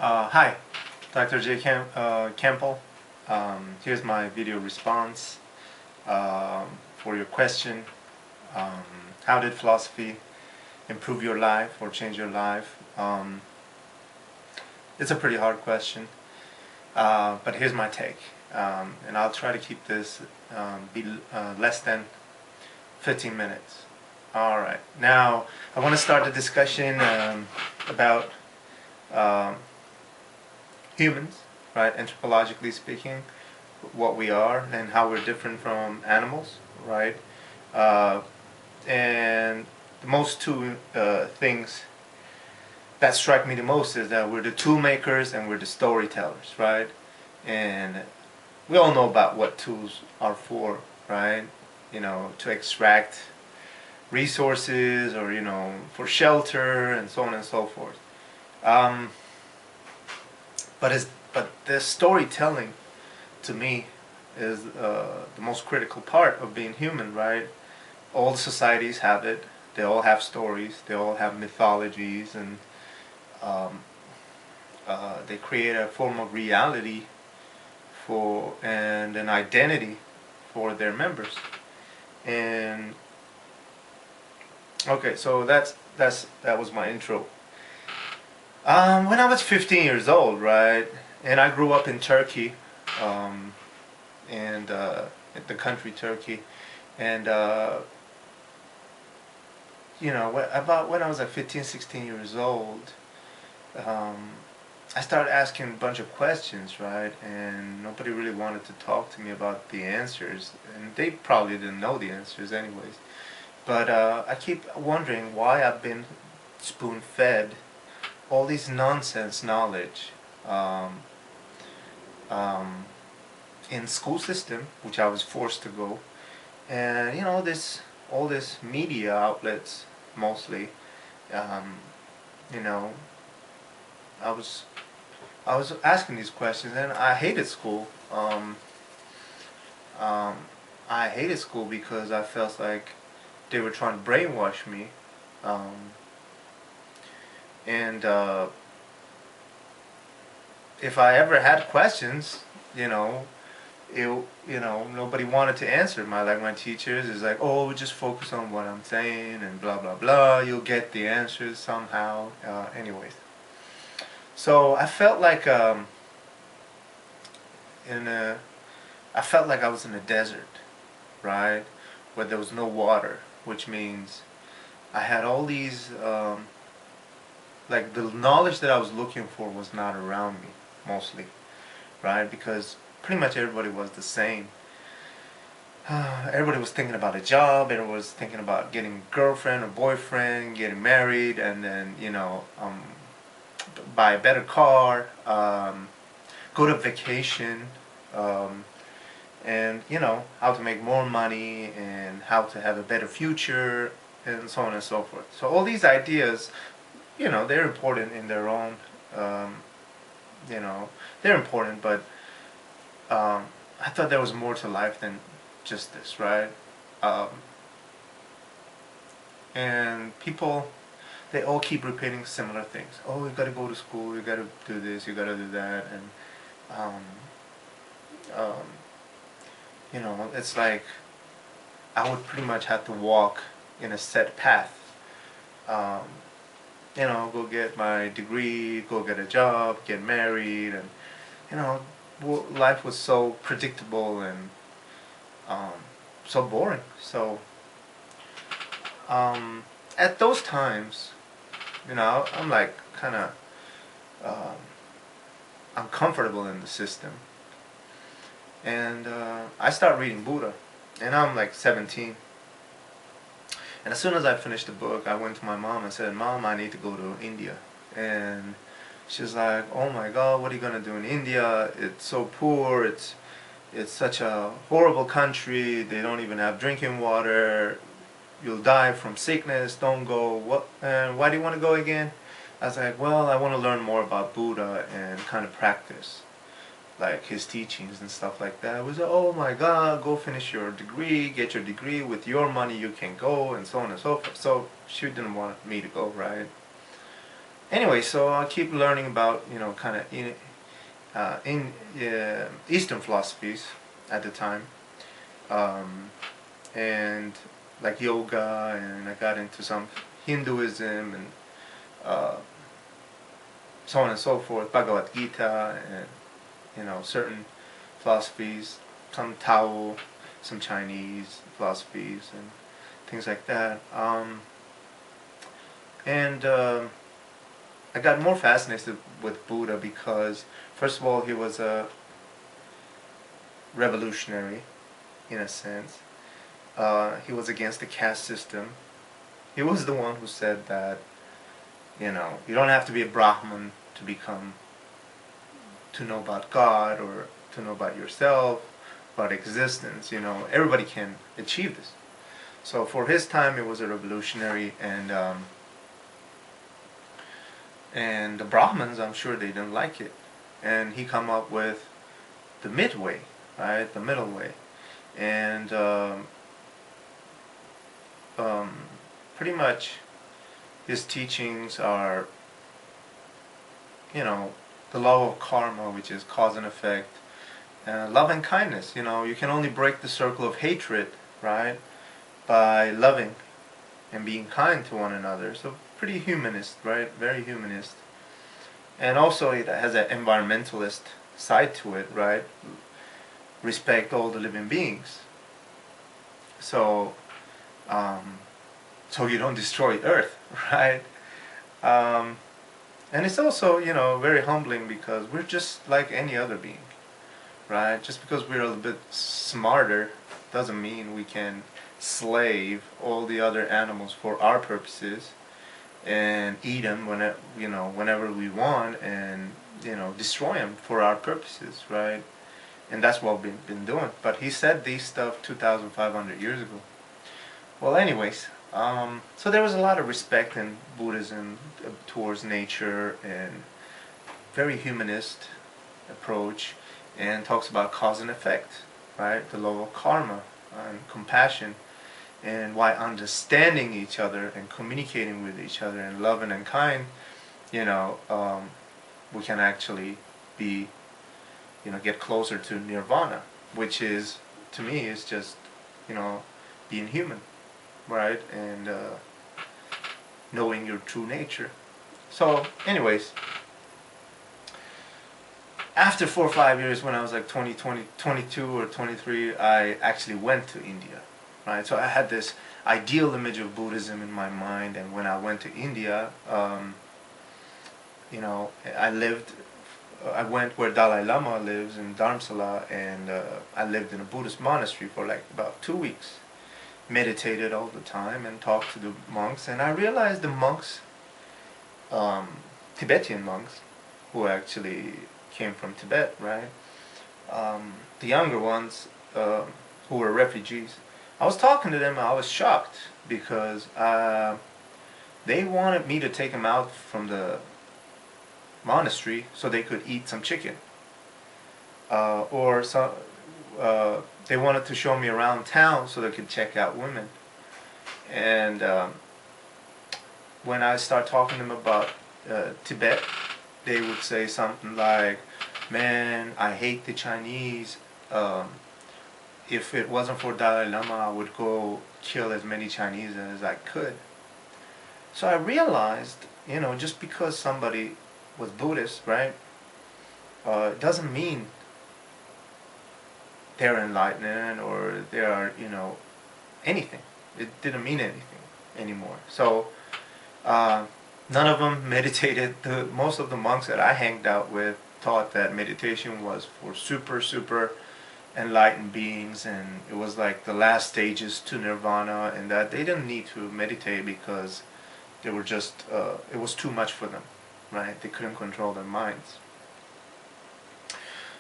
Hi, Dr. Campbell. Here's my video response for your question. Um, how did philosophy improve your life or change your life? It's a pretty hard question, but here's my take. And I'll try to keep this be less than 15 minutes. Alright, now I want to start the discussion about um, humans, right, anthropologically speaking, what we are and how we're different from animals, right? Uh, and the most two things that strike me the most is that we're the tool makers and we're the storytellers, right? And we all know about what tools are for, right? You know, to extract resources or, for shelter and so on and so forth. Um, but the storytelling to me is the most critical part of being human, right? All societies have it. They all have stories. They all have mythologies, and um, they create a form of reality for and an identity for their members. And okay, so that was my intro. When I was 15 years old, right, and I grew up in Turkey, um, and the country Turkey, and about when I was like 15, 16 years old, um, I started asking a bunch of questions, right, and nobody really wanted to talk to me about the answers, and they probably didn't know the answers anyways. But I keep wondering why I've been spoon-fed all these nonsense knowledge um, um, in school system, which I was forced to go, and this all this media outlets mostly. Um, you know, I was I was asking these questions, and I hated school. Um, I hated school because I felt like they were trying to brainwash me, um, and if I ever had questions, you know, it, nobody wanted to answer. My teachers is like, oh, just focus on what I'm saying and blah blah blah. You'll get the answers somehow. Anyways, so I felt like in a, I felt like I was in a desert, right, where there was no water, which means I had all these like the knowledge that I was looking for was not around me mostly, right, because pretty much everybody was the same. Everybody was thinking about a job. Everybody was thinking about getting a girlfriend or boyfriend, getting married, and then buy a better car, go to vacation, um, and how to make more money and how to have a better future, and so on and so forth. So all these ideas, they're important in their own. Um, you know, they're important, but I thought there was more to life than just this, right? Um, and people, they all keep repeating similar things. Oh, you gotta go to school, you gotta do this, you gotta do that, and um, um, it's like I would pretty much have to walk in a set path. Um, go get my degree, go get a job, get married, and you know, life was so predictable and um, so boring. So at those times, I'm like kind of um, uncomfortable in the system, and I start reading Buddha, and I'm like 17. And as soon as I finished the book, I went to my mom and said, "Mom, I need to go to India." And she's like, "Oh my God, what are you gonna do in India? It's so poor. It's such a horrible country. They don't even have drinking water. You'll die from sickness. Don't go. What? And why do you want to go again?" I was like, "Well, I want to learn more about Buddha and kind of practice like his teachings and stuff like that." It was like, "Oh my God, go finish your degree, get your degree with your money. You can go," and so on and so forth. So she didn't want me to go, right? anyway, so I keep learning about, kind of in Eastern philosophies at the time, um, and like yoga, and I got into some Hinduism and uh, so on and so forth, Bhagavad Gita, and certain philosophies, some Tao, some Chinese philosophies, and things like that. And I got more fascinated with Buddha because, first of all, he was a revolutionary, in a sense. He was against the caste system. He was the one who said that, you don't have to be a Brahmin to know about God or to know about yourself, about existence. Everybody can achieve this. So for his time, it was a revolutionary, and the Brahmins, I'm sure they didn't like it, and he come up with the midway, right, the middle way, and pretty much his teachings are, the law of karma, which is cause and effect, love and kindness. You can only break the circle of hatred, right, by loving and being kind to one another. So pretty humanist, right? Very humanist. And also it has an environmentalist side to it, right? Respect all the living beings. So, so you don't destroy Earth, right? And it's also, very humbling because we're just like any other being, right? Just because we're a little bit smarter doesn't mean we can slave all the other animals for our purposes and eat them whenever we want, and destroy them for our purposes, right? And that's what we've been doing. But he said these stuff 2,500 years ago. Well, anyways, so there was a lot of respect in Buddhism towards nature, and very humanist approach, and talks about cause and effect, right? The law of karma and compassion, and why understanding each other and communicating with each other and loving and kind, we can actually be, get closer to nirvana, which is, to me, is just, being human, right? And knowing your true nature. So, anyways, after 4 or 5 years, when I was like 22 or 23, I actually went to India, right? So I had this ideal image of Buddhism in my mind, and when I went to India, I went where Dalai Lama lives in Dharamsala, and I lived in a Buddhist monastery for like about 2 weeks. Meditated all the time and talked to the monks, and I realized the monks, Tibetan monks, who actually came from Tibet, right? The younger ones, who were refugees. I was talking to them and I was shocked because they wanted me to take them out from the monastery so they could eat some chicken. Or some, they wanted to show me around town so they could check out women. And when I start talking to them about Tibet, they would say something like, "Man, I hate the Chinese. If it wasn't for Dalai Lama, I would go kill as many Chinese as I could." So I realized, just because somebody was Buddhist, right, doesn't mean they're enlightened or they are, anything. It didn't mean anything anymore. So none of them meditated. Most of the monks that I hanged out with taught that meditation was for super enlightened beings, and it was like the last stages to nirvana, and that they didn't need to meditate because they were just it was too much for them, right? They couldn't control their minds.